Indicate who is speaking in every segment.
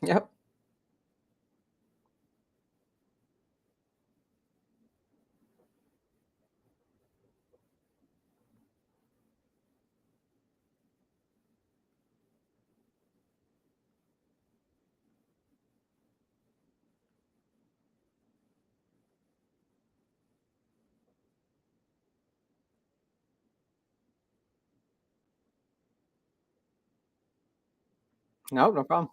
Speaker 1: Yep. No, no problem.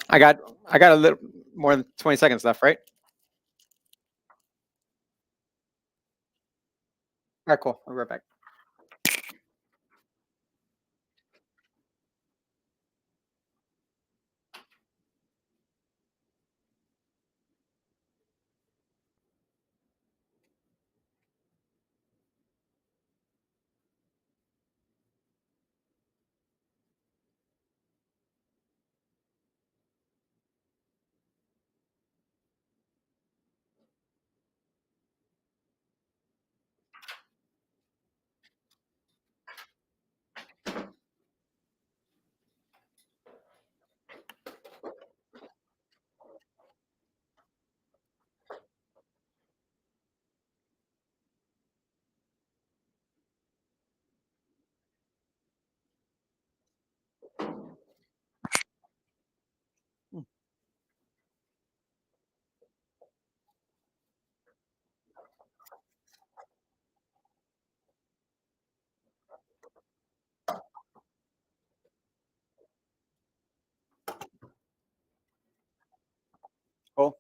Speaker 1: I got I got a little more than 20 seconds left, right? All right, cool. I'll be right back. Cool.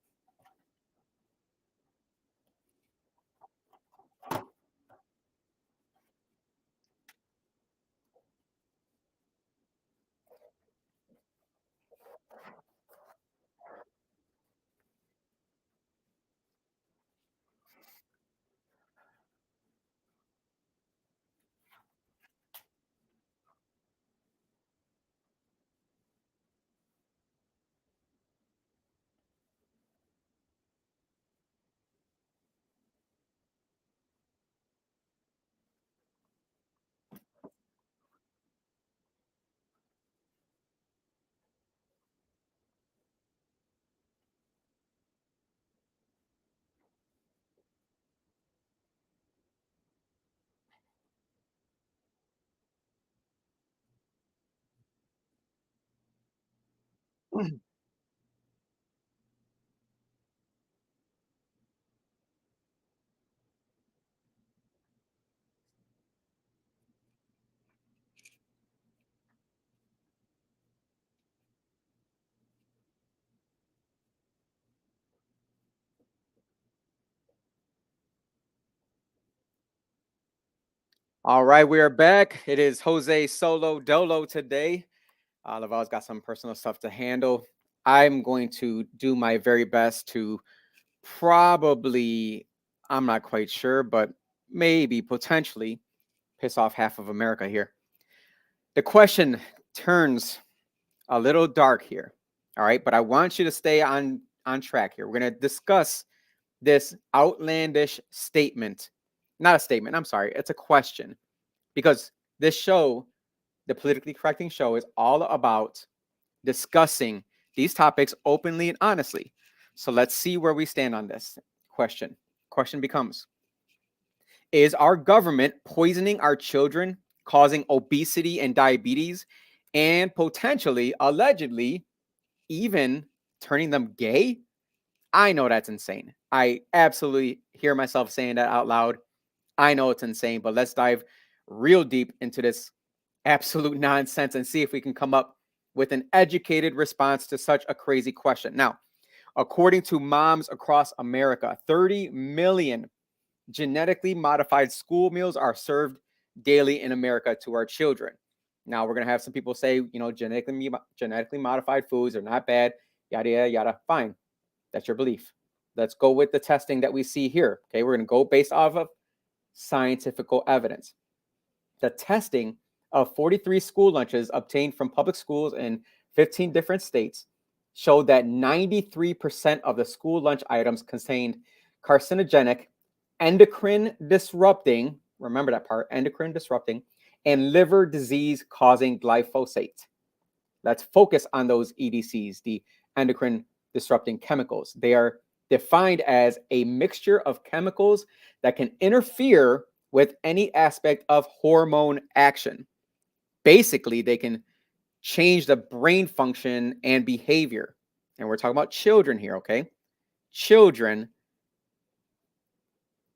Speaker 1: All right, we are back. It is Jose solo dolo today. Laval's got some personal stuff to handle. I'm going to do my very best to probably, I'm not quite sure, but maybe potentially piss off half of America here. The question turns a little dark here. All right, but I want you to stay on track here. We're going to discuss this outlandish statement. Not a statement, I'm sorry. It's a question because this show, the politically correcting show, is all about discussing these topics openly and honestly. So let's see where we stand on this question. Question becomes, is our government poisoning our children, causing obesity and diabetes, and potentially, allegedly, even turning them gay? I know that's insane. I absolutely hear myself saying that out loud. I know it's insane, but let's dive real deep into this absolute nonsense and see if we can come up with an educated response to such a crazy question. Now, according to Moms Across America, 30 million genetically modified school meals are served daily in America to our children. Now, we're going to have some people say, genetically modified foods are not bad, yada, yada, yada. Fine. That's your belief. Let's go with the testing that we see here. Okay. We're going to go based off of scientific evidence. The testing of 43 school lunches obtained from public schools in 15 different states showed that 93% of the school lunch items contained carcinogenic, endocrine disrupting, remember that part, endocrine disrupting, and liver disease causing glyphosate. Let's focus on those EDCs, the endocrine disrupting chemicals. They are defined as a mixture of chemicals that can interfere with any aspect of hormone action. Basically, they can change the brain function and behavior. And we're talking about children here, okay? Children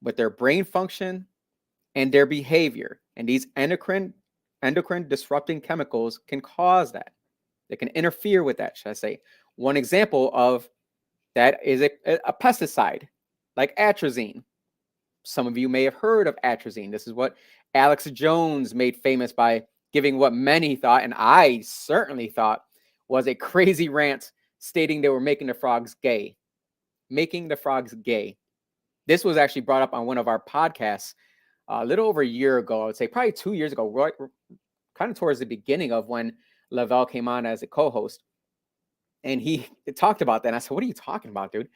Speaker 1: with their brain function and their behavior. And these endocrine disrupting chemicals can cause that. They can interfere with that, should I say. One example of that is a pesticide like atrazine. Some of you may have heard of atrazine. This is what Alex Jones made famous by giving what many thought, and I certainly thought, was a crazy rant stating they were making the frogs gay. Making the frogs gay. This was actually brought up on one of our podcasts a little over a year ago. I would say probably 2 years ago, right, kind of towards the beginning of when Lavelle came on as a co-host. And he talked about that. And I said, what are you talking about, dude?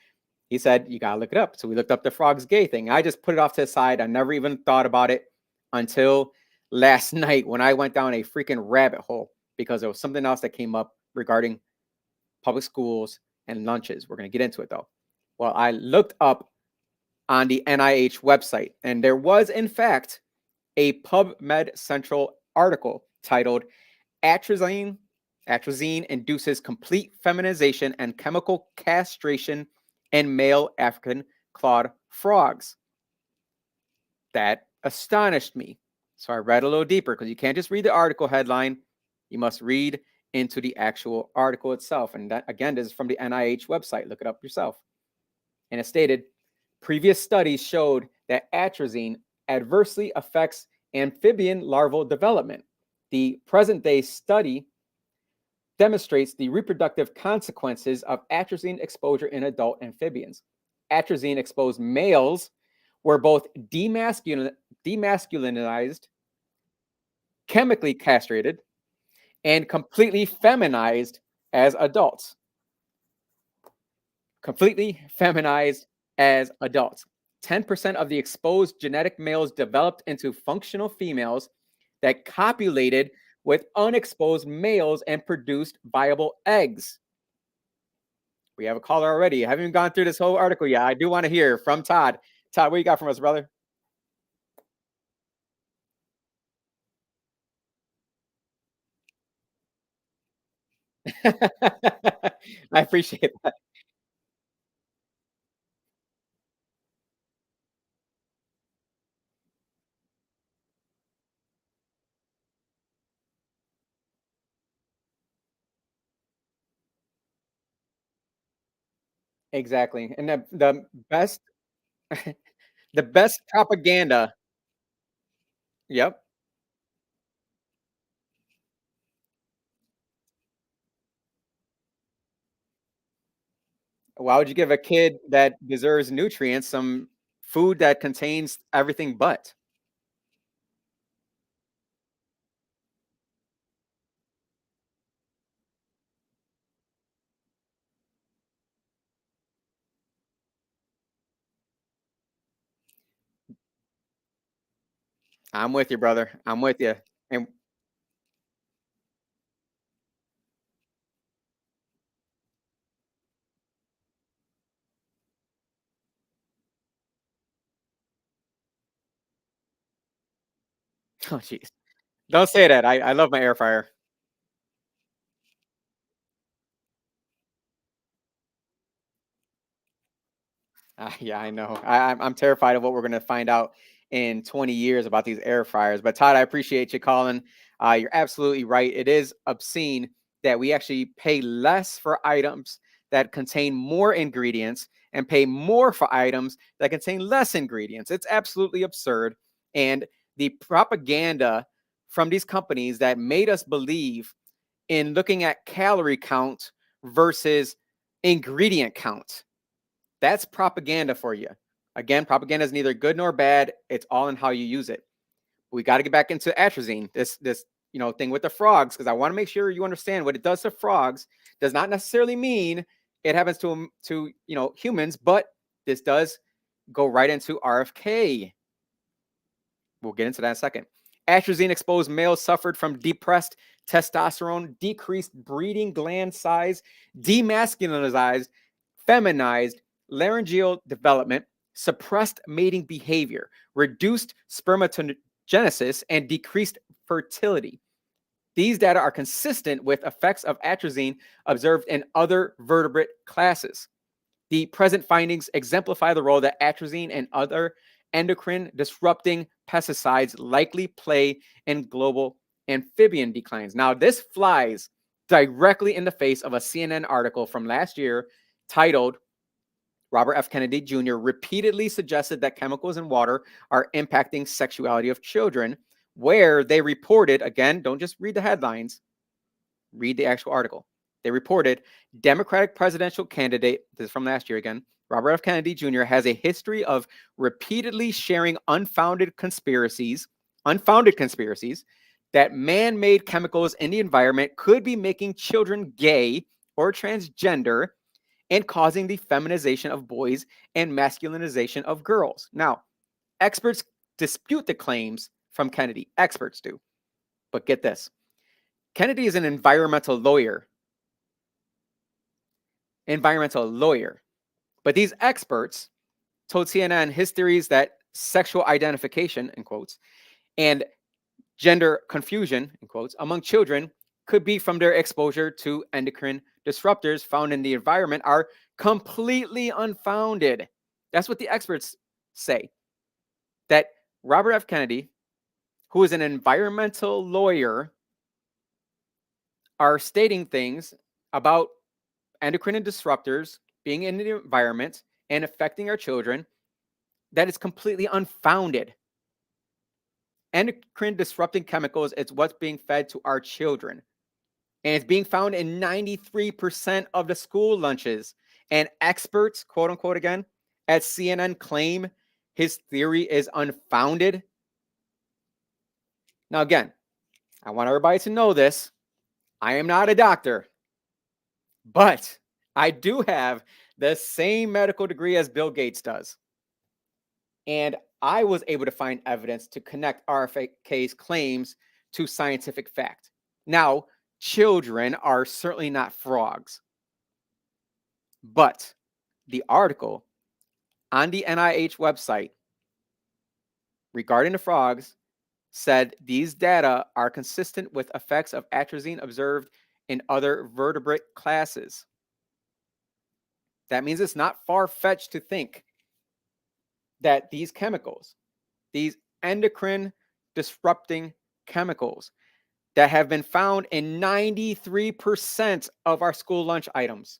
Speaker 1: He said, you got to look it up. So we looked up the frogs gay thing. I just put it off to the side. I never even thought about it until last night when I went down a freaking rabbit hole because there was something else that came up regarding public schools and lunches. We're going to get into it though. Well, I looked up on the NIH website, and there was, in fact, a PubMed Central article titled Atrazine Induces Complete Feminization and Chemical Castration in Male African Clawed Frogs. That astonished me. So I read a little deeper because you can't just read the article headline. You must read into the actual article itself. And that, again, this is from the NIH website. Look it up yourself. And it stated, previous studies showed that atrazine adversely affects amphibian larval development. The present-day study demonstrates the reproductive consequences of atrazine exposure in adult amphibians. Atrazine-exposed males were both demasculinized, chemically castrated, and completely feminized as adults. Completely feminized as adults. 10% of the exposed genetic males developed into functional females that copulated with unexposed males and produced viable eggs. We have a caller already. I haven't even gone through this whole article yet. I do want to hear from Todd. Todd, what you got from us, brother? I appreciate that. Exactly. And the best the best propaganda. Yep. Why would you give a kid that deserves nutrients some food that contains everything but? I'm with you, brother. I'm with you. And Oh, jeez. Don't say that. I love my air fryer. Yeah, I know. I'm terrified of what we're going to find out in 20 years about these air fryers. But Todd, I appreciate you calling. You're absolutely right. It is obscene that we actually pay less for items that contain more ingredients and pay more for items that contain less ingredients. It's absolutely absurd. And the propaganda from these companies that made us believe in looking at calorie count versus ingredient count, that's propaganda for you. Again, propaganda is neither good nor bad. It's all in how you use it. We got to get back into atrazine, this thing with the frogs, because I want to make sure you understand what it does to frogs does not necessarily mean it happens to humans, but this does go right into RFK. We'll get into that in a second. Atrazine exposed males suffered from depressed testosterone, decreased breeding gland size, demasculinized, feminized laryngeal development, suppressed mating behavior, reduced spermatogenesis, and decreased fertility. These data are consistent with effects of atrazine observed in other vertebrate classes. The present findings exemplify the role that atrazine and other endocrine disrupting pesticides likely play in global amphibian declines. Now, this flies directly in the face of a CNN article from last year titled Robert F. Kennedy Jr. repeatedly suggested that chemicals in water are impacting sexuality of children, where they reported, again, don't just read the headlines, read the actual article. They reported Democratic presidential candidate, this is from last year again, Robert F. Kennedy Jr. has a history of repeatedly sharing unfounded conspiracies that man-made chemicals in the environment could be making children gay or transgender and causing the feminization of boys and masculinization of girls. Now, experts dispute the claims from Kennedy. Experts do. But get this. Kennedy is an environmental lawyer. But these experts told CNN his theories that sexual identification, in quotes, and gender confusion, in quotes, among children could be from their exposure to endocrine disruptors found in the environment are completely unfounded. That's what the experts say. That Robert F. Kennedy, who is an environmental lawyer, are stating things about endocrine disruptors being in the environment and affecting our children that is completely unfounded. Endocrine disrupting chemicals is what's being fed to our children. And it's being found in 93% of the school lunches. And experts, quote unquote, again, at CNN claim his theory is unfounded. Now, again, I want everybody to know this. I am not a doctor, but I do have the same medical degree as Bill Gates does. And I was able to find evidence to connect RFK's claims to scientific fact. Now, children are certainly not frogs, but the article on the NIH website regarding the frogs said these data are consistent with effects of atrazine observed in other vertebrate classes. That means it's not far-fetched to think that these chemicals, these endocrine disrupting chemicals that have been found in 93% of our school lunch items,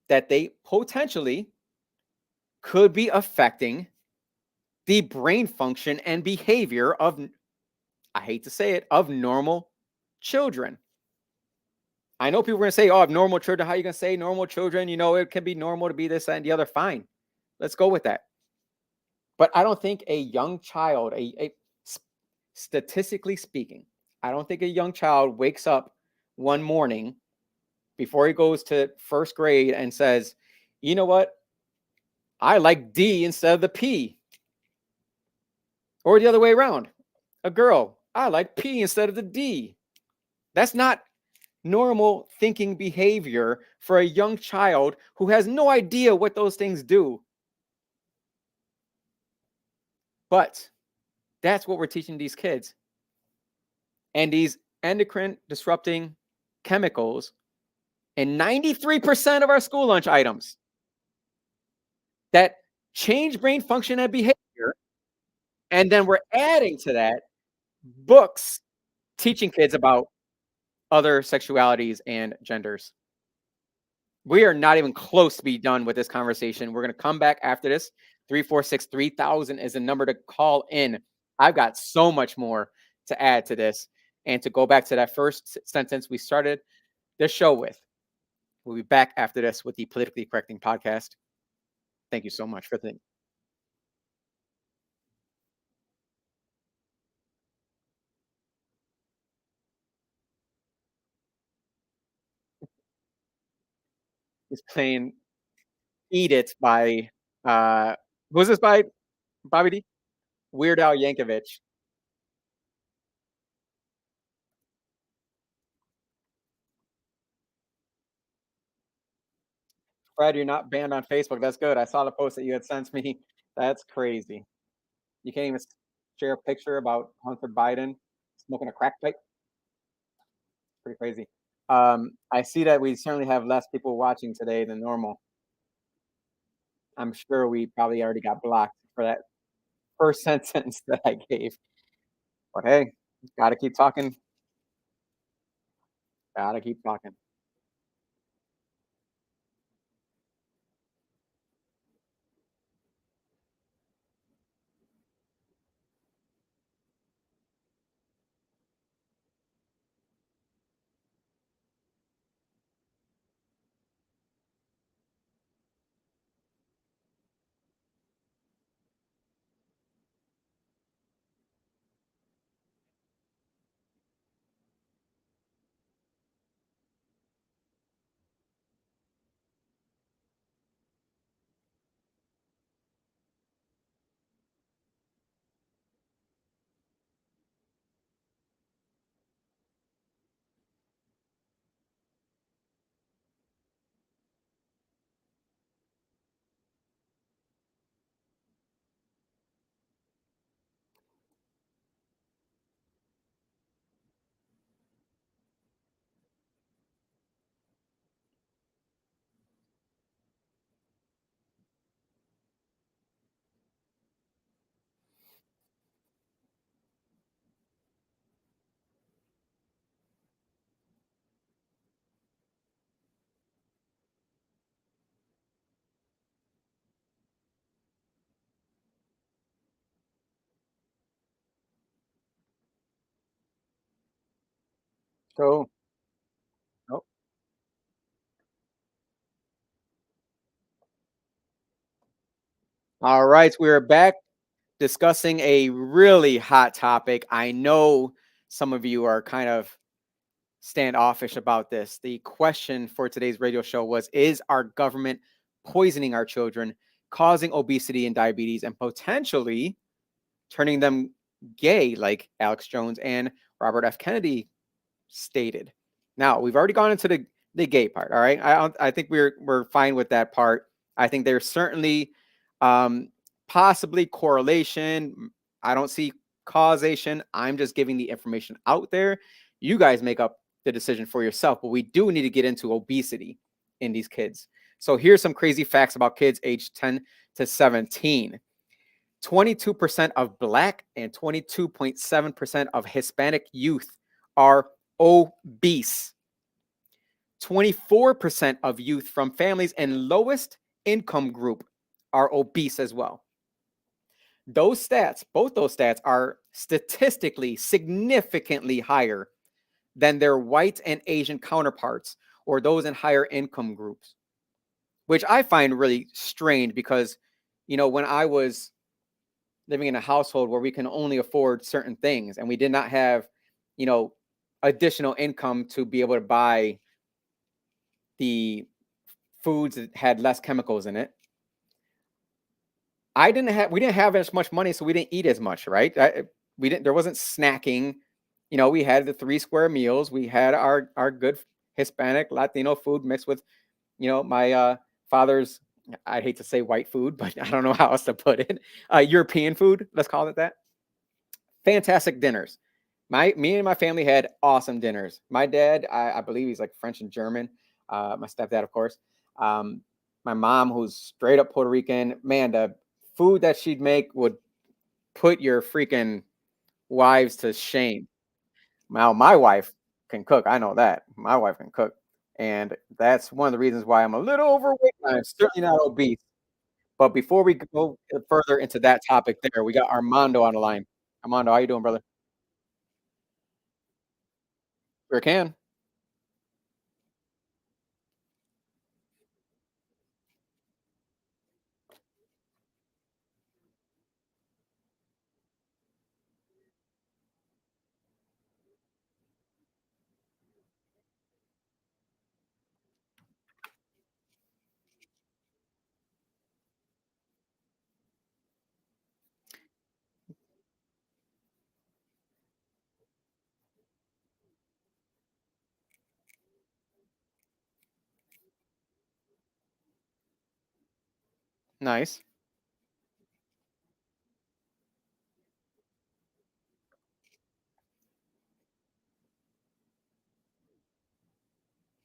Speaker 1: that they potentially could be affecting the brain function and behavior of, I hate to say it, of normal children. I know people are going to say, oh, normal children, how are you going to say normal children? It can be normal to be this, that, and the other. Fine. Let's go with that. But I don't think a young child, statistically speaking, I don't think a young child wakes up one morning before he goes to first grade and says, you know what? I like D instead of the P. Or the other way around. A girl, I like P instead of the D. That's not normal thinking behavior for a young child who has no idea what those things do. But That's what we're teaching these kids. And these endocrine disrupting chemicals in 93% of our school lunch items that change brain function and behavior. And then we're adding to that books teaching kids about other sexualities and genders. We are not even close to be done with this conversation. We're going to come back after this. 346-3000 is the number to call in. I've got so much more to add to this. And to go back to that first sentence we started this show with, we'll be back after this with the Politically Correcting podcast. Thank you so much for the is playing Eat It by who's this by Bobby D? Weird Al Yankovic. Fred, you're not banned on Facebook. That's good. I saw the post that you had sent me. That's crazy. You can't even share a picture about Hunter Biden smoking a crack pipe. Pretty crazy. I see that we certainly have less people watching today than normal. I'm sure we probably already got blocked for that first sentence that I gave. But hey, gotta keep talking. Gotta keep talking. So, oh, all right, we are back discussing a really hot topic. I know some of you are kind of standoffish about this. The question for today's radio show was: is our government poisoning our children, causing obesity and diabetes, and potentially turning them gay, like Alex Jones and Robert F. Kennedy stated? Now, we've already gone into the gay part. All right, I think we're fine with that part. I think there's certainly um, possibly correlation. I don't see causation. I'm just giving the information out there. You guys make up the decision for yourself. But we do need to get into obesity in these kids. So here's some crazy facts about kids aged 10 to 17. 22% of Black and 22.7% of Hispanic youth are obese. 24% of youth from families in lowest income group are obese as well. Those stats, both those stats, are statistically significantly higher than their white and Asian counterparts or those in higher income groups, which I find really strange because, when I was living in a household where we can only afford certain things and we did not have, you know, additional income to be able to buy the foods that had less chemicals in it. We didn't have as much money, so we didn't eat as much, right? We didn't, there wasn't snacking. We had the three square meals. We had our good Hispanic, Latino food mixed with, my father's, I hate to say white food, but I don't know how else to put it. European food, let's call it that. Fantastic dinners. Me and my family had awesome dinners. My dad, I believe he's like French and German. My stepdad, of course. Um, my mom, who's straight up Puerto Rican. Man, the food that she'd make would put your freaking wives to shame. Now, my wife can cook. I know that. My wife can cook. And that's one of the reasons why I'm a little overweight. I'm certainly not obese. But before we go further into that topic there, we got Armando on the line. Armando, how you doing, brother? Sure can. Nice.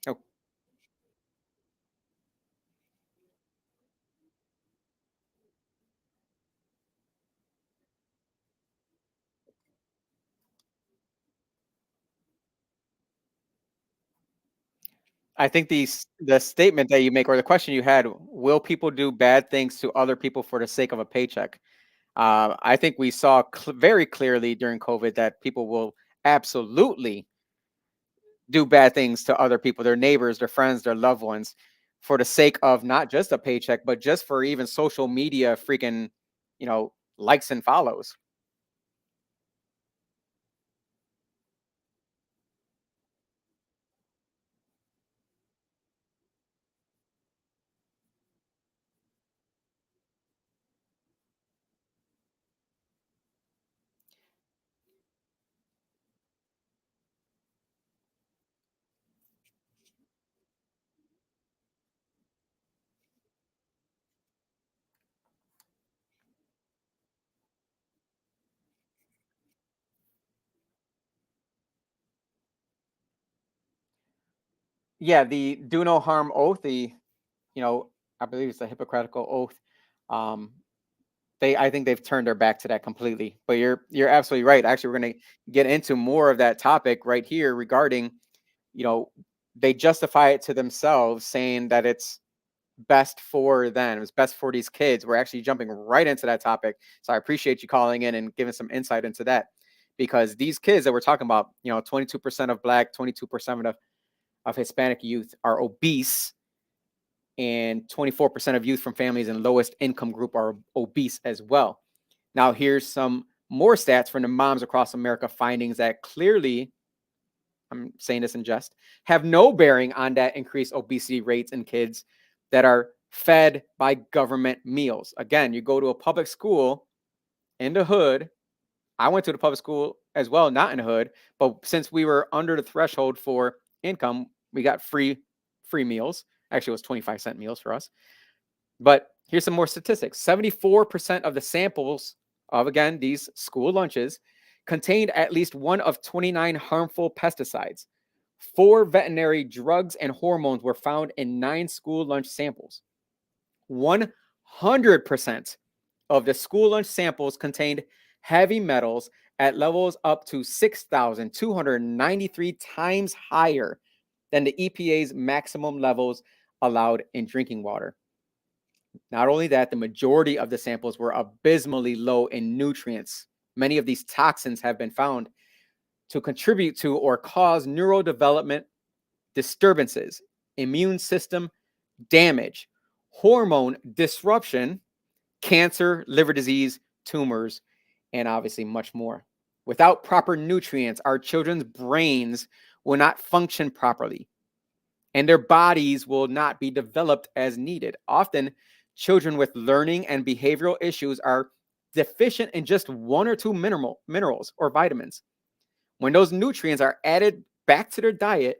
Speaker 1: Oh, I think the statement that you make or the question you had, will people do bad things to other people for the sake of a paycheck? I think we saw very clearly during COVID that people will absolutely do bad things to other people, their neighbors, their friends, their loved ones, for the sake of not just a paycheck, but just for even social media freaking, likes and follows. Yeah, the do no harm oath, you know, I believe it's a Hippocratical oath. Um, I think they've turned their back to that completely. But you're absolutely right. Actually, we're going to get into more of that topic right here regarding, you know, they justify it to themselves, saying that it's best for them. It's best for these kids. We're actually jumping right into that topic. So I appreciate you calling in and giving some insight into that, because these kids that we're talking about, 22% of Black, 22% of Hispanic youth are obese, and 24% of youth from families in lowest income group are obese as well. Now, here's some more stats from the Moms Across America findings that clearly, I'm saying this in jest, have no bearing on that increased obesity rates in kids that are fed by government meals. Again, you go to a public school in the hood. I went to the public school as well, not in the hood, but since we were under the threshold for income, we got free meals. Actually, it was 25-cent meals for us. But here's some more statistics. 74% of the samples of, again, these school lunches contained at least one of 29 harmful pesticides. 4 veterinary drugs and hormones were found in 9 school lunch samples. 100% of the school lunch samples contained heavy metals at levels up to 6,293 times higher than the EPA's maximum levels allowed in drinking water. Not only that, the majority of the samples were abysmally low in nutrients. Many of these toxins have been found to contribute to or cause neurodevelopment disturbances, immune system damage, hormone disruption, cancer, liver disease, tumors, and obviously much more. Without proper nutrients, our children's brains will not function properly, and their bodies will not be developed as needed. Often, children with learning and behavioral issues are deficient in just one or two minerals or vitamins. When those nutrients are added back to their diet,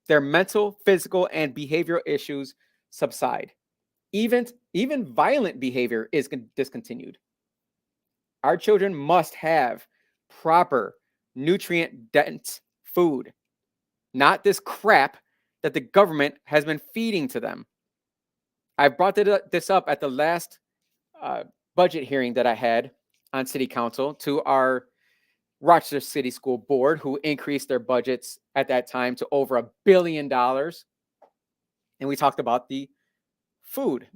Speaker 1: their mental, physical, and behavioral issues subside. Even violent behavior is discontinued. Our children must have proper, nutrient dense food, not this crap that the government has been feeding to them. I brought this up at the last uh, budget hearing that I had on city council to our Rochester City School Board, who increased their budgets at that time to over $1 billion. And we talked about the food.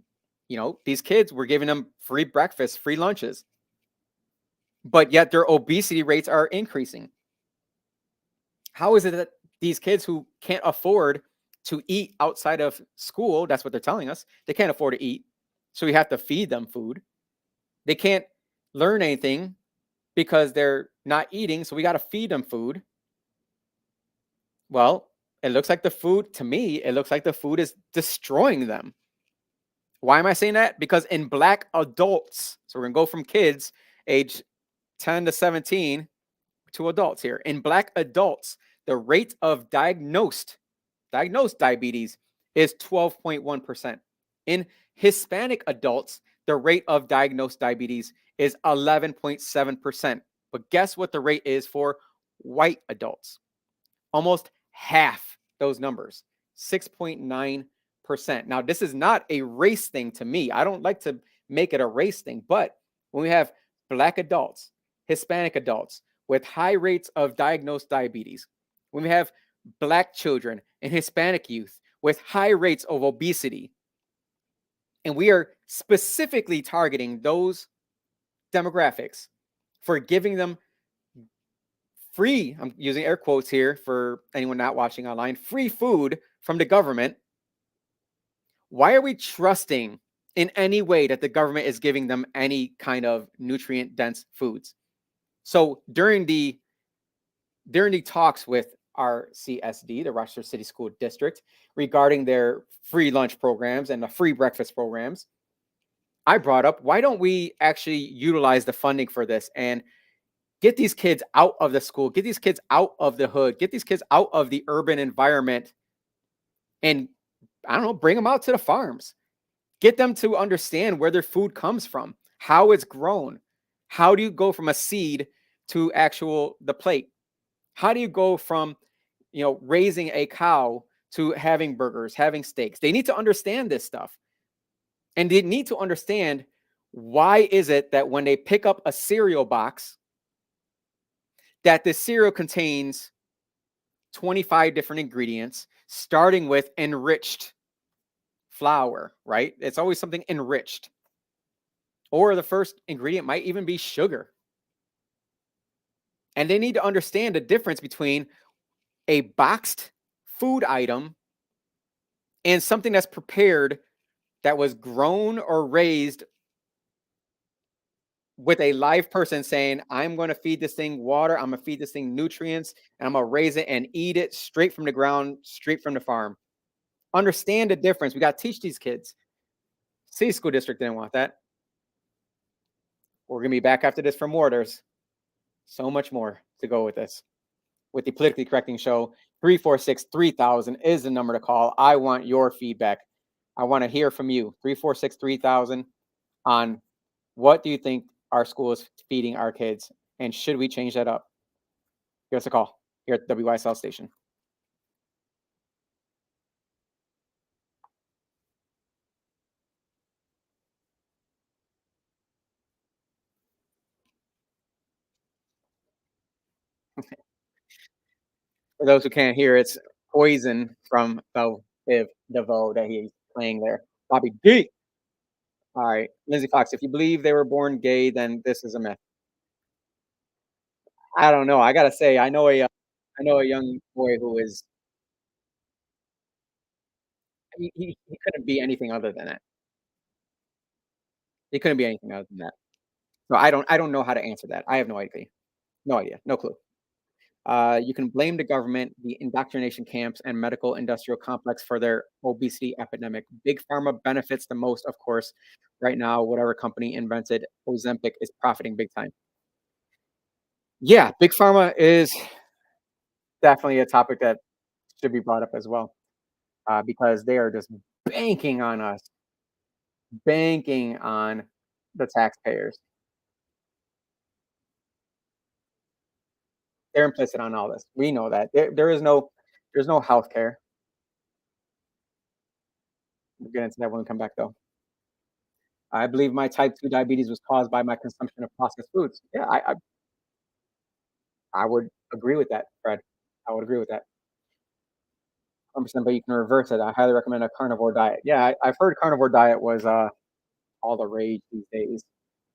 Speaker 1: These kids were giving them free breakfast, free lunches, but yet their obesity rates are increasing. How is it that these kids who can't afford to eat outside of school, that's what they're telling us, they can't afford to eat, so we have to feed them food. They can't learn anything because they're not eating, so we got to feed them food. Well, it looks like the food, to me, it looks like the food is destroying them. Why am I saying that? Because in Black adults, so we're going to go from kids age 10 to 17 to adults here. In Black adults, the rate of diagnosed diabetes is 12.1%. In Hispanic adults, the rate of diagnosed diabetes is 11.7%. But guess what the rate is for white adults? Almost half those numbers, 6.9%. Now, this is not a race thing to me. I don't like to make it a race thing, but when we have Black adults, Hispanic adults with high rates of diagnosed diabetes, when we have Black children and Hispanic youth with high rates of obesity, and we are specifically targeting those demographics for giving them free, I'm using air quotes here for anyone not watching online, free food from the government. Why are we trusting in any way that the government is giving them any kind of nutrient dense foods? So during the talks with our CSD, the Rochester City School District, regarding their free lunch programs and the free breakfast programs, I brought up, why don't we actually utilize the funding for this and get these kids out of the school, get these kids out of the hood, get these kids out of the urban environment, and I don't know, bring them out to the farms. Get them to understand where their food comes from, how it's grown. How do you go from a seed to actual the plate? How do you go from, raising a cow to having burgers, having steaks? They need to understand this stuff. And they need to understand, why is it that when they pick up a cereal box, that the cereal contains 25 different ingredients, starting with enriched flour, right? It's always something enriched. Or the first ingredient might even be sugar. And they need to understand the difference between a boxed food item and something that's prepared, that was grown or raised with a live person saying, I'm going to feed this thing water, I'm going to feed this thing nutrients, and I'm going to raise it and eat it straight from the ground, straight from the farm. Understand the difference. We got to teach these kids. City School District didn't want that. We're going to be back after this for more. There's so much more to go with this. With the Politically Correcting Show, 346-3000 is the number to call. I want your feedback. I want to hear from you. 346-3000 on what do you think our school is feeding our kids, and should we change that up? Give us a call here at the WYSL station. For those who can't hear, it's Poison from Viv DeVoe that he's playing there. Bobby D. All right, Lindsay Fox. If you believe they were born gay, then this is a myth. I don't know. I gotta say, I know a young boy who is. He couldn't be anything other than that. He couldn't be anything other than that. So I don't know how to answer that. I have no idea. No idea. No clue. You can blame the government, the indoctrination camps, and medical industrial complex for their obesity epidemic. Big pharma benefits the most, of course. Right now, whatever company invented Ozempic is profiting big time. Yeah, big pharma is definitely a topic that should be brought up as well, because they are just banking on us, banking on the taxpayers. They're implicit on all this. We know that. There's no healthcare. We'll get into that when we come back, though. I believe my type 2 diabetes was caused by my consumption of processed foods. Yeah, I would agree with that, Fred. I would agree with that. 100%, but you can reverse it. I highly recommend a carnivore diet. Yeah, I've heard carnivore diet was all the rage these days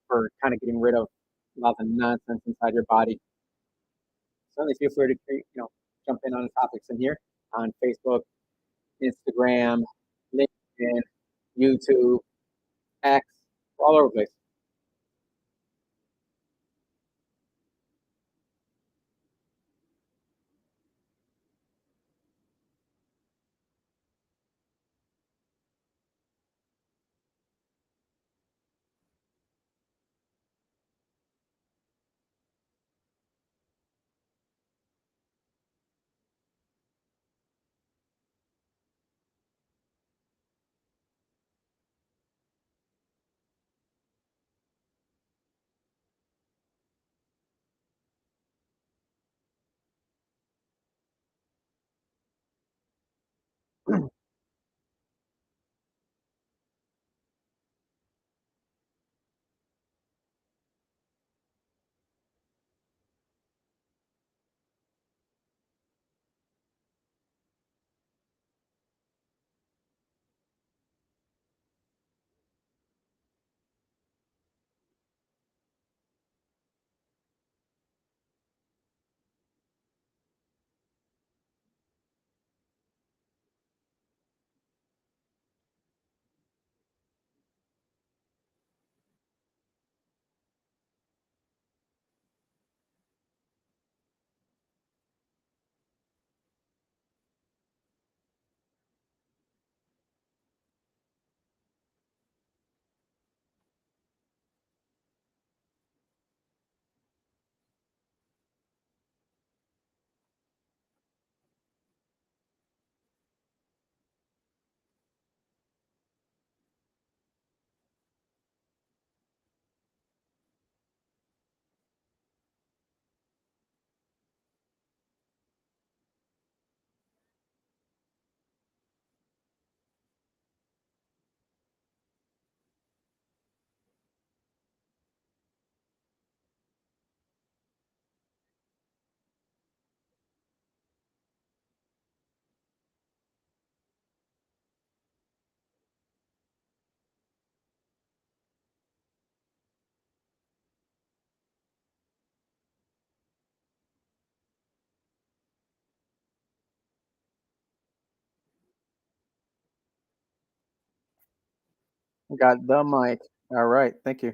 Speaker 1: for kind of getting rid of a lot of the nonsense inside your body. Certainly feel free to jump in on the topics in here on Facebook, Instagram, LinkedIn, YouTube, X, all over the place. Got the mic. All right, thank you.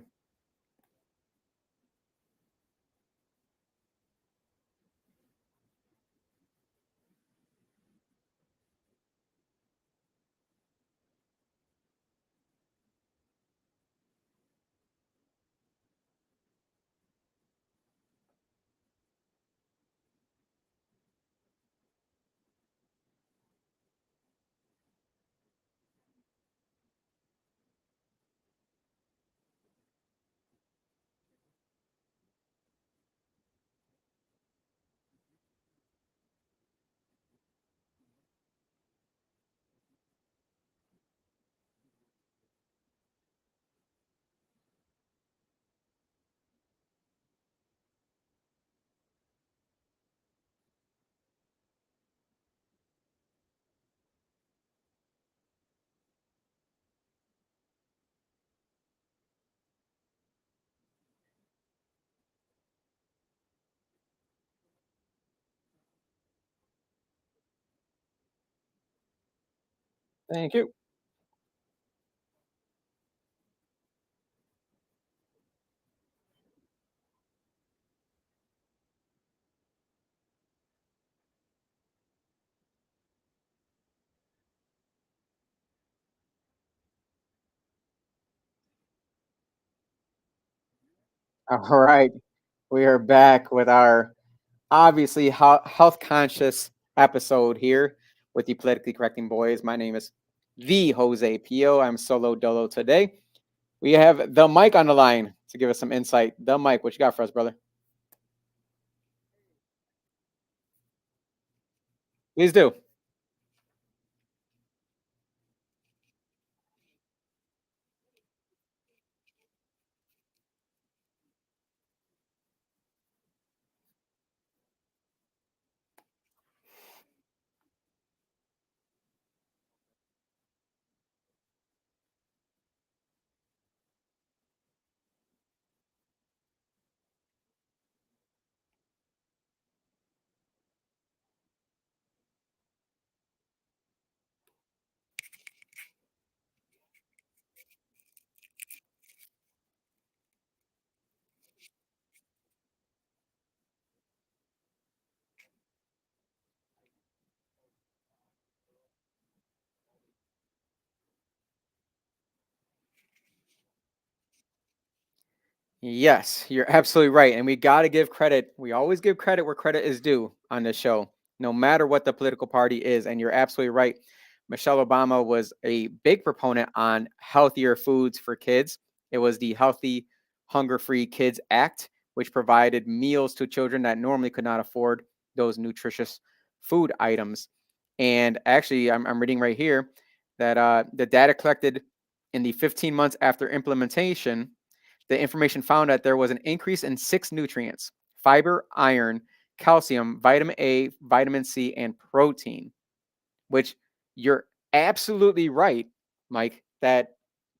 Speaker 1: Thank you. All right, we are back with our obviously health conscious episode here with the politically correcting boys. My name is the Jose Pio. I'm solo dolo today. We have the Mike on the line to give us some insight. The Mike, what you got for us, brother? Please do. Yes, you're absolutely right. And we got to give credit. We always give credit where credit is due on this show, no matter what the political party is. And you're absolutely right. Michelle Obama was a big proponent on healthier foods for kids. It was the Healthy, Hunger Free Kids Act, which provided meals to children that normally could not afford those nutritious food items. And actually, I'm reading right here that the data collected in the 15 months after implementation, the information found that there was an increase in six nutrients: fiber, iron, calcium, vitamin A, vitamin C, and protein, which you're absolutely right, Mike, that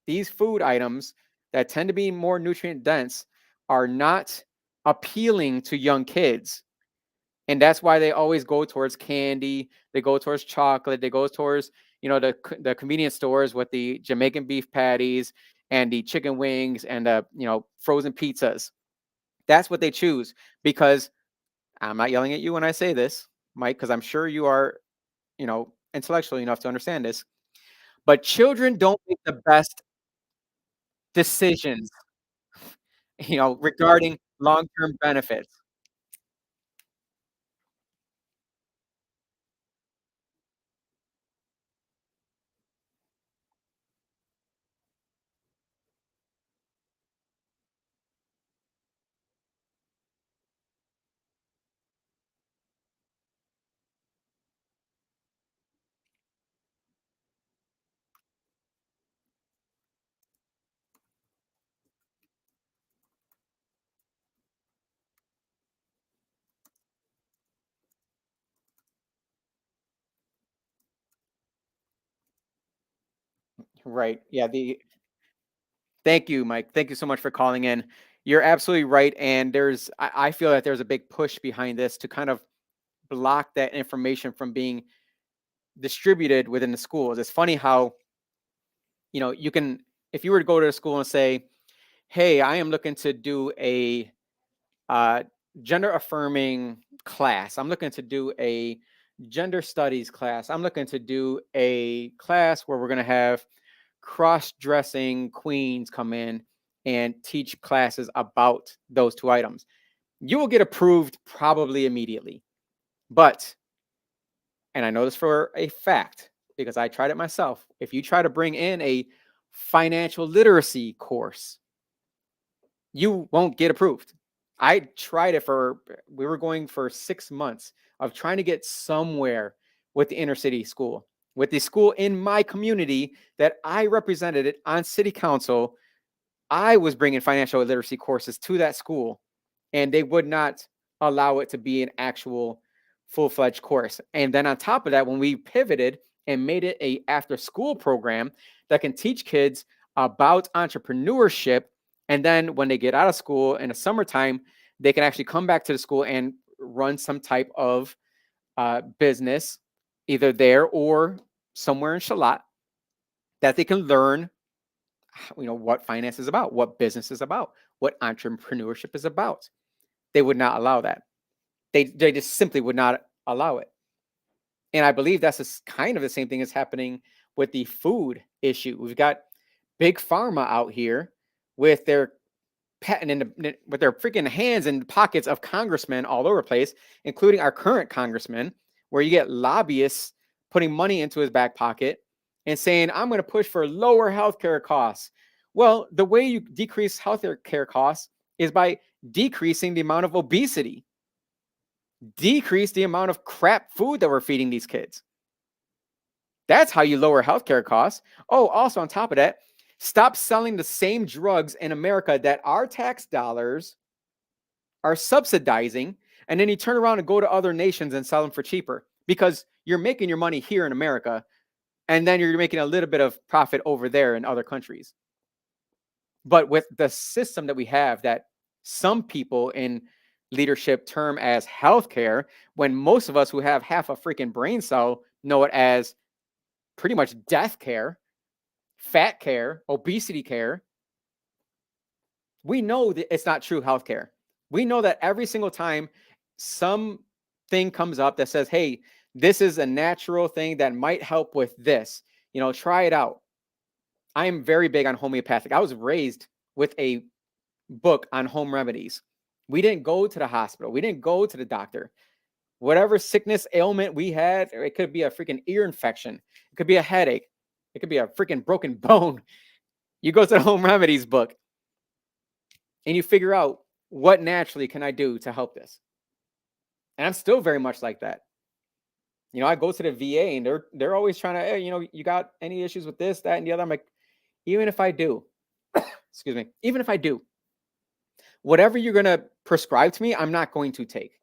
Speaker 1: these food items that tend to be more nutrient dense are not appealing to young kids. And that's why they always go towards candy, they go towards chocolate, they go towards, the convenience stores with the Jamaican beef patties and the chicken wings and the, frozen pizzas. That's what they choose because I'm not yelling at you when I say this, Mike, because I'm sure you are, intellectual enough to understand this. But children don't make the best decisions, regarding long-term benefits. Right. Yeah. Thank you, Mike. Thank you so much for calling in. You're absolutely right. And I feel that there's a big push behind this to kind of block that information from being distributed within the schools. It's funny how, you can, if you were to go to a school and say, hey, I am looking to do a uh, gender affirming class. I'm looking to do a gender studies class. I'm looking to do a class where we're going to have cross dressing queens come in and teach classes about those two items. You will get approved probably immediately. But, and I know this for a fact because I tried it myself, if you try to bring in a financial literacy course, you won't get approved. I tried it we were going for 6 months of trying to get somewhere with the inner city school, with the school in my community that I represented it on city council. I was bringing financial literacy courses to that school, and they would not allow it to be an actual full-fledged course. And then on top of that, when we pivoted and made it a after-school program that can teach kids about entrepreneurship, and then when they get out of school in the summertime, they can actually come back to the school and run some type of business, either there or somewhere in Shalat, that they can learn what finance is about, what business is about, what entrepreneurship is about. They would not allow that. They just simply would not allow it. And I believe that's kind of the same thing that's happening with the food issue. We've got big pharma out here with their patent with their freaking hands in the pockets of congressmen all over the place, including our current congressman, where you get lobbyists putting money into his back pocket and saying, I'm going to push for lower healthcare costs. Well, the way you decrease healthcare costs is by decreasing the amount of obesity. Decrease the amount of crap food that we're feeding these kids. That's how you lower healthcare costs. Oh, also on top of that, stop selling the same drugs in America that our tax dollars are subsidizing, and then you turn around and go to other nations and sell them for cheaper because you're making your money here in America, and then you're making a little bit of profit over there in other countries. But with the system that we have, that some people in leadership term as healthcare, when most of us who have half a freaking brain cell know it as pretty much death care, fat care, obesity care, we know that it's not true healthcare. We know that every single time some thing comes up that says, hey, this is a natural thing that might help with this, try it out. I am very big on homeopathic. I was raised with a book on home remedies. We didn't go to the hospital. We didn't go to the doctor. Whatever sickness ailment we had, it could be a freaking ear infection. It could be a headache. It could be a freaking broken bone. You go to the home remedies book and you figure out what naturally can I do to help this. And I'm still very much like that. I go to the VA and they're always trying to, hey, you got any issues with this, that, and the other. I'm like, even if I do, excuse me, even if I do, whatever you're gonna prescribe to me, I'm not going to take.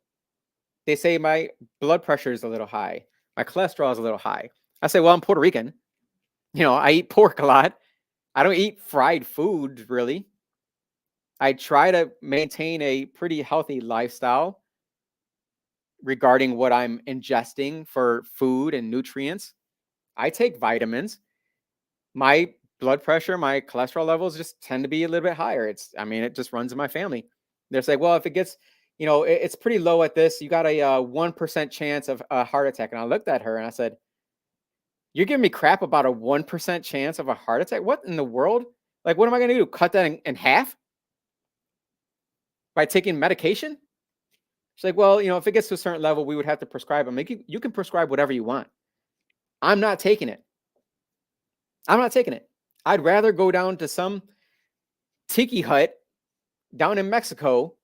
Speaker 1: They say my blood pressure is a little high, my cholesterol is a little high. I say, well, I'm Puerto Rican. I eat pork a lot. I don't eat fried food really. I try to maintain a pretty healthy lifestyle regarding what I'm ingesting for food and nutrients. I take vitamins. My blood pressure, my cholesterol levels just tend to be a little bit higher. It just runs in my family. They're like, well, if it gets, it's pretty low at this, you got a 1% chance of a heart attack. And I looked at her and I said, you're giving me crap about a 1% chance of a heart attack? What in the world? Like, what am I going to do? Cut that in half by taking medication? She's like, well, if it gets to a certain level, we would have to prescribe them. Like, you can prescribe whatever you want. I'm not taking it. I'm not taking it. I'd rather go down to some tiki hut down in Mexico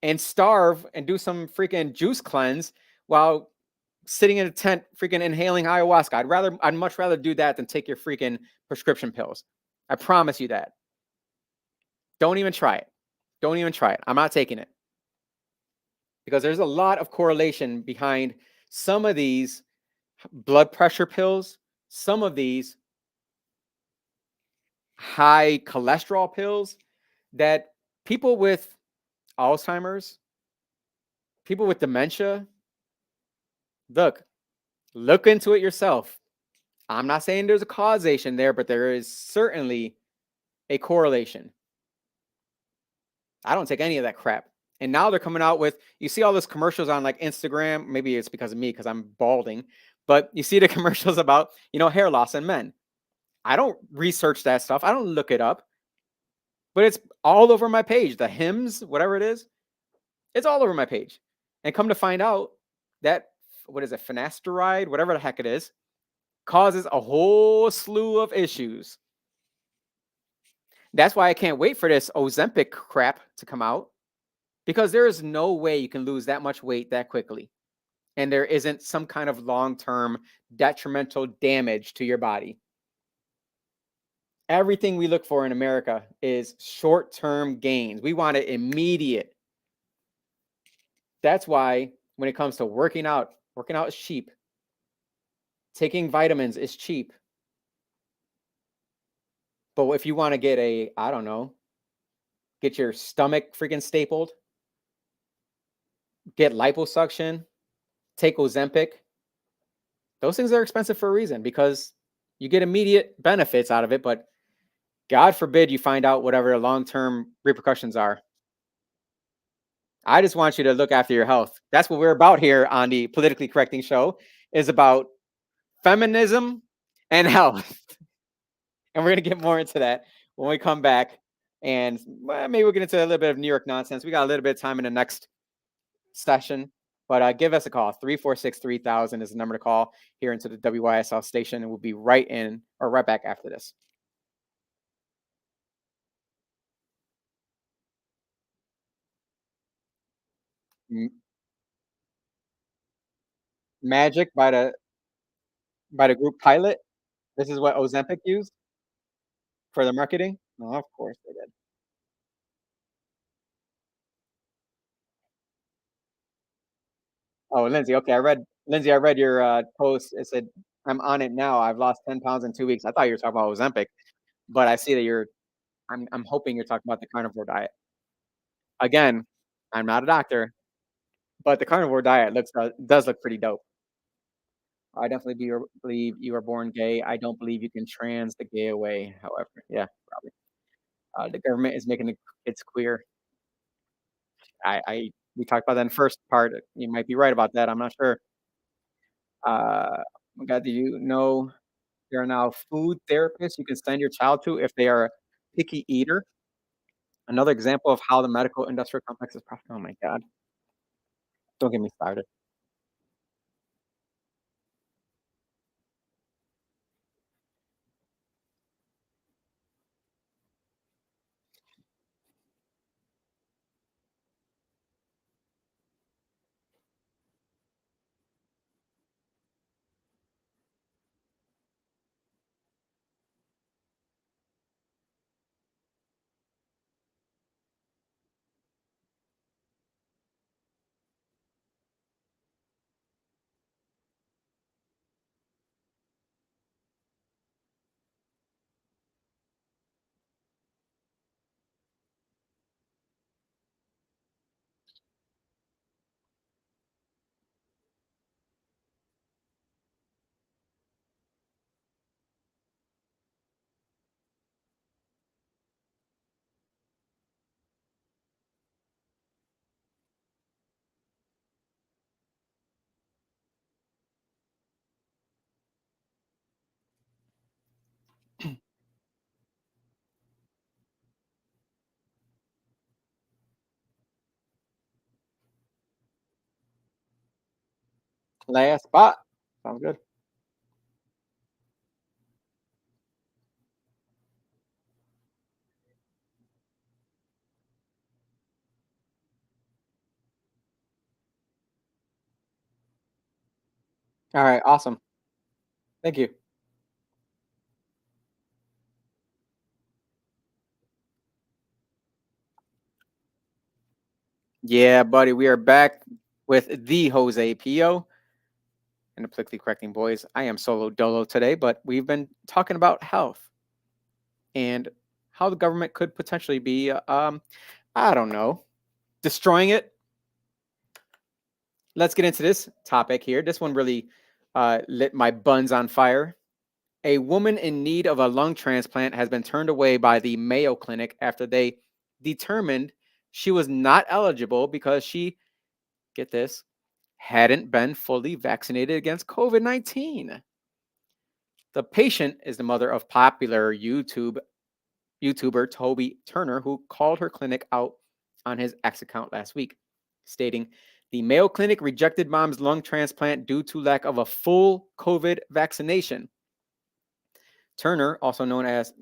Speaker 1: and starve and do some freaking juice cleanse while sitting in a tent freaking inhaling ayahuasca. I'd much rather do that than take your freaking prescription pills. I promise you that. Don't even try it. Don't even try it. I'm not taking it. Because there's a lot of correlation behind some of these blood pressure pills, some of these high cholesterol pills that people with Alzheimer's, people with dementia, look into it yourself. I'm not saying there's a causation there, but there is certainly a correlation. I don't take any of that crap. And now they're coming out with, you see all those commercials on like Instagram. Maybe it's because of me, because I'm balding, but you see the commercials about, hair loss in men. I don't research that stuff. I don't look it up, but it's all over my page. The hymns, whatever it is, it's all over my page. And come to find out that, what is it, finasteride, whatever the heck it is, causes a whole slew of issues. That's why I can't wait for this Ozempic crap to come out, because there is no way you can lose that much weight that quickly. And there isn't some kind of long-term detrimental damage to your body. Everything we look for in America is short-term gains. We want it immediate. That's why when it comes to working out is cheap. Taking vitamins is cheap. But if you want to get I don't know, get your stomach freaking stapled, get liposuction, take Ozempic, those things are expensive for a reason, because you get immediate benefits out of it, but God forbid you find out whatever the long-term repercussions are. I just want you to look after your health. That's what we're about here on the Politically Correcting Show, is about feminism and health. And we're going to get more into that when we come back. And maybe we'll get into a little bit of New York nonsense. We got a little bit of time in the next session, but give us a call. 346-3000 is the number to call here into the WYSL station, and we'll be right back after this. Magic by the group Pilot. This is what Ozempic used for their marketing? Oh, of course they did. Oh, Lindsay, okay, I read your, post. It said, "I'm on it now. I've lost 10 pounds in 2 weeks." I thought you were talking about Ozempic, but I see that I'm hoping you're talking about the carnivore diet. Again, I'm not a doctor, but the carnivore diet does look pretty dope. I definitely believe you are born gay. I don't believe you can trans the gay away, however. Yeah, probably. The government is making the kids queer. I we talked about that in the first part. You might be right about that. I'm not sure. Uh, oh God, do you know there are now food therapists you can send your child to if they are a picky eater? Another example of how the medical industrial complex is oh my God, don't get me started. Last spot. Sounds good. All right, awesome. Thank you. Yeah, buddy, we are back with the Jose Pio and the politically correcting boys. I am solo dolo today, but we've been talking about health and how the government could potentially be, I don't know, destroying it. Let's get into this topic here. This one really lit my buns on fire. A woman in need of a lung transplant has been turned away by the Mayo Clinic after they determined she was not eligible because she, get this, hadn't been fully vaccinated against COVID 19. The patient is the mother of popular YouTuber Toby Turner, who called her clinic out on his X account last week, stating, "The Mayo Clinic rejected mom's lung transplant due to lack of a full COVID vaccination." Turner, also known as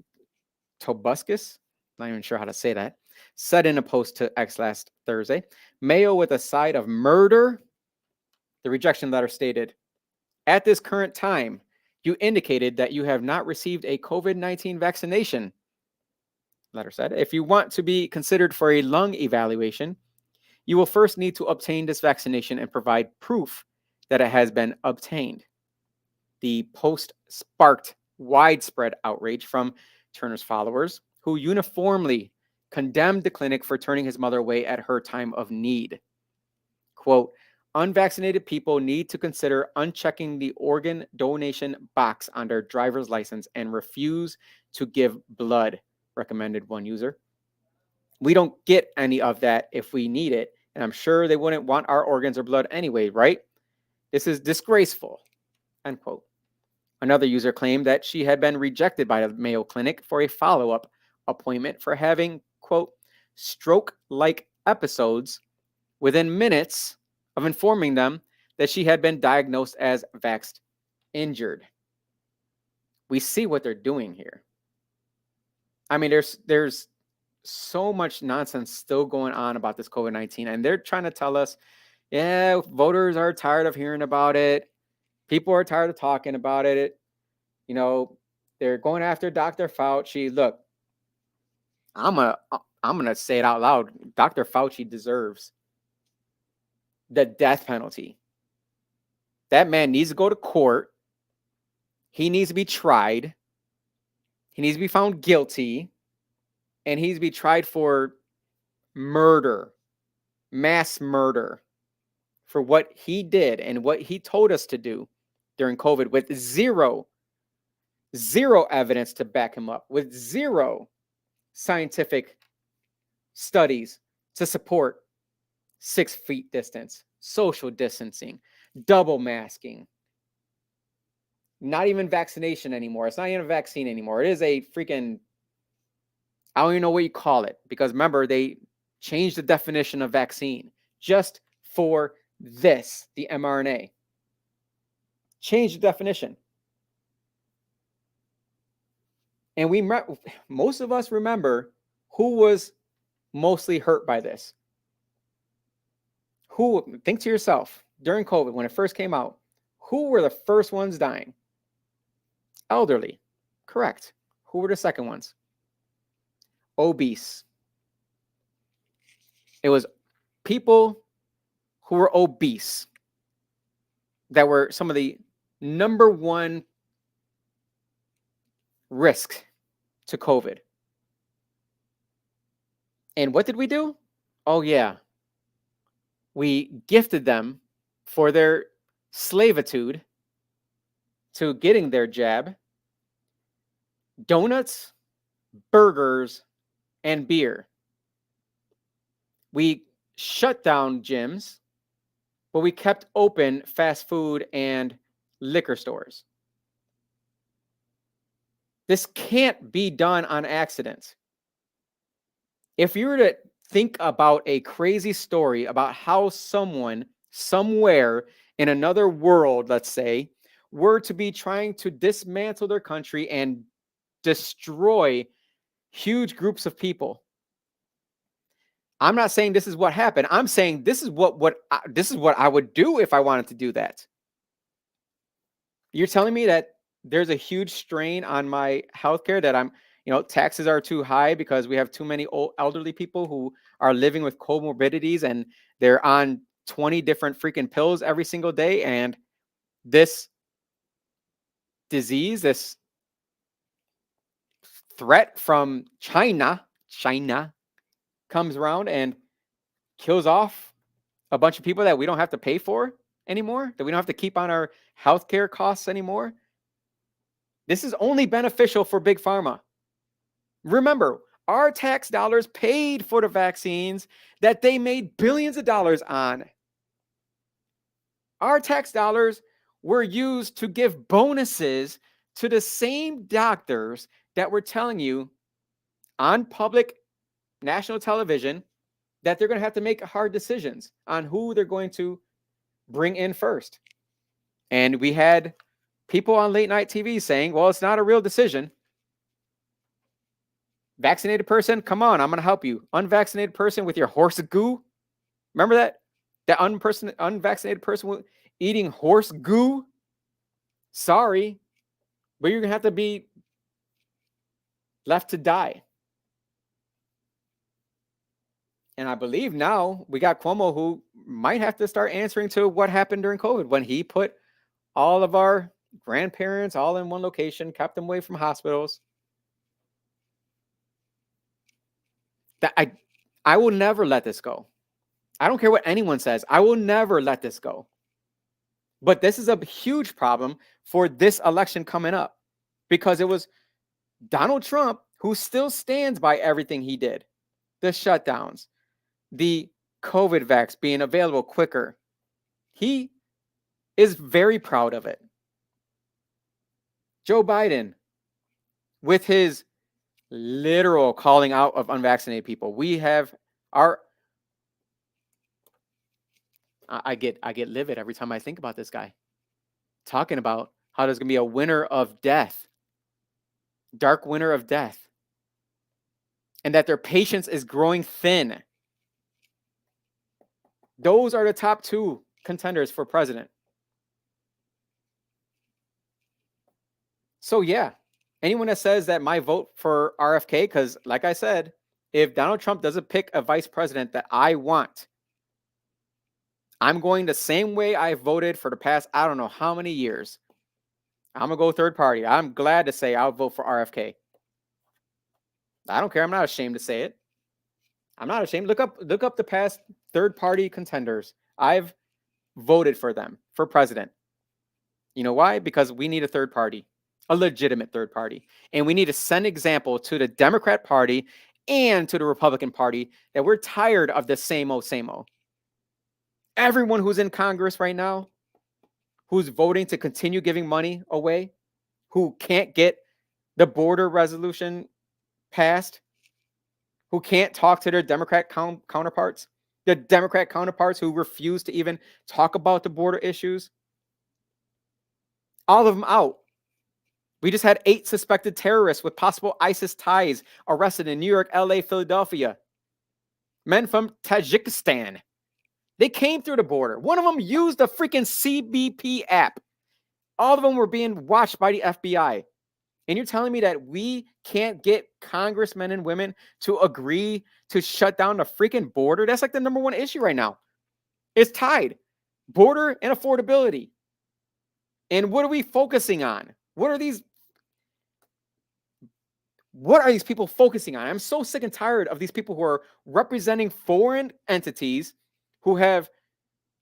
Speaker 1: Tobuscus, not even sure how to say that, said in a post to X last Thursday, Mayo with a side of murder. The rejection letter stated, "At this current time, you indicated that you have not received a COVID 19 vaccination." Letter said, "If you want to be considered for a lung evaluation, you will first need to obtain this vaccination and provide proof that it has been obtained." The post sparked widespread outrage from Turner's followers, who uniformly condemned the clinic for turning his mother away at her time of need. Quote, "Unvaccinated people need to consider unchecking the organ donation box on their driver's license and refuse to give blood," recommended one user. "We don't get any of that if we need it, and I'm sure they wouldn't want our organs or blood anyway, right? This is disgraceful," end quote. Another user claimed that she had been rejected by the Mayo Clinic for a follow up appointment for having, quote, "stroke like episodes" within minutes of informing them that she had been diagnosed as vaxxed injured. We see what they're doing here. I mean, there's so much nonsense still going on about this COVID-19, and they're trying to tell us, yeah, voters are tired of hearing about it. People are tired of talking about it. You know, they're going after Dr. Fauci. Look, I'm gonna I'm gonna say it out loud. Dr. Fauci deserves the death penalty. That man needs to go to court. He needs to be tried. He needs to be found guilty, and he needs to be tried for murder, mass murder, for what he did and what he told us to do during COVID with zero evidence to back him up, with zero scientific studies to support 6 feet distance, social distancing, double masking. Not even vaccination anymore. It's not even a vaccine anymore. It is a freaking, I don't even know what you call it, because remember, they changed the definition of vaccine just for this, the mRNA. Change the definition. And most of us remember who was mostly hurt by this. Think to yourself, during COVID, when it first came out, who were the first ones dying? Elderly. Correct. Who were the second ones? Obese. It was people who were obese that were some of the number one risk to COVID. And what did we do? Oh, yeah. We gifted them for their slavitude to getting their jab donuts, burgers, and beer. We shut down gyms, but we kept open fast food and liquor stores. This can't be done on accident. If you were to think about a crazy story about how someone somewhere in another world, let's say, were to be trying to dismantle their country and destroy huge groups of people. I'm not saying this is what happened. I'm saying this is what I would do if I wanted to do that. You're telling me that there's a huge strain on my healthcare, that taxes are too high because we have too many old elderly people who are living with comorbidities and they're on 20 different freaking pills every single day, and this disease, this threat from China comes around and kills off a bunch of people that we don't have to pay for anymore, that we don't have to keep on our healthcare costs anymore. This is only beneficial for big pharma. Remember, our tax dollars paid for the vaccines that they made billions of dollars on. Our tax dollars were used to give bonuses to the same doctors that were telling you on public national television that they're going to have to make hard decisions on who they're going to bring in first. And we had people on late night TV saying, well, it's not a real decision. Vaccinated person, come on, I'm going to help you. Unvaccinated person with your horse goo. Remember that? That unvaccinated person eating horse goo? Sorry, but you're going to have to be left to die. And I believe now we got Cuomo, who might have to start answering to what happened during COVID when he put all of our grandparents all in one location, kept them away from hospitals. That I will never let this go. I don't care what anyone says. I will never let this go. But this is a huge problem for this election coming up, because it was Donald Trump who still stands by everything he did. The shutdowns, the COVID vax being available quicker. He is very proud of it. Joe Biden, with his literal calling out of unvaccinated people. We have I get livid every time I think about this guy talking about how there's going to be a winter of death, dark winter of death, and that their patience is growing thin. Those are the top two contenders for president. So yeah, anyone that says that my vote for RFK, because like I said, if Donald Trump doesn't pick a vice president that I want, I'm going the same way I voted for the past I don't know how many years. I'm gonna go third party. I'm glad to say I'll vote for RFK. I don't care. I'm not ashamed to say it. I'm not ashamed. Look up the past third party contenders. I've voted for them for president. You know why? Because we need a third party, a legitimate third party. And we need to send example to the Democrat Party and to the Republican Party that we're tired of the same old, same old. Everyone who's in Congress right now, who's voting to continue giving money away, who can't get the border resolution passed, who can't talk to their Democrat counterparts, the Democrat counterparts who refuse to even talk about the border issues, all of them out. We just had 8 suspected terrorists with possible ISIS ties arrested in New York, LA, Philadelphia. Men from Tajikistan. They came through the border. One of them used the freaking CBP app. All of them were being watched by the FBI. And you're telling me that we can't get congressmen and women to agree to shut down the freaking border? That's like the number one issue right now. It's tied. Border and affordability. And what are we focusing on? What are these people focusing on? I'm so sick and tired of these people who are representing foreign entities, who have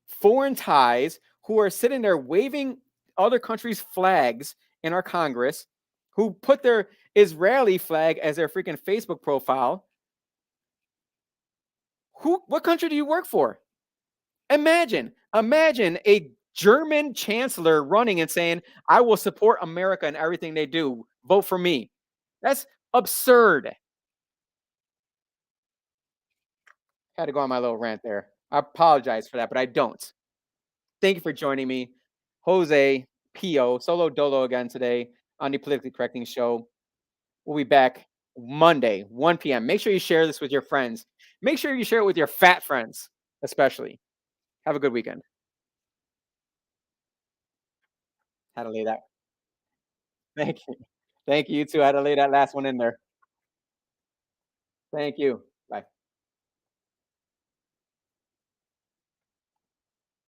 Speaker 1: foreign ties, who are sitting there waving other countries' flags in our Congress, who put their Israeli flag as their freaking Facebook profile. What country do you work for? Imagine a German chancellor running and saying, "I will support America in everything they do. Vote for me." That's absurd. Had to go on my little rant there. I apologize for that, but I don't. Thank you for joining me, Jose Pio Solo Dolo again today on the Politically Correcting Show. We'll be back Monday, 1 p.m. Make sure you share this with your friends. Make sure you share it with your fat friends, especially. Have a good weekend. Had to lay that. Thank you. Thank you. You too. I had to lay that last one in there. Thank you.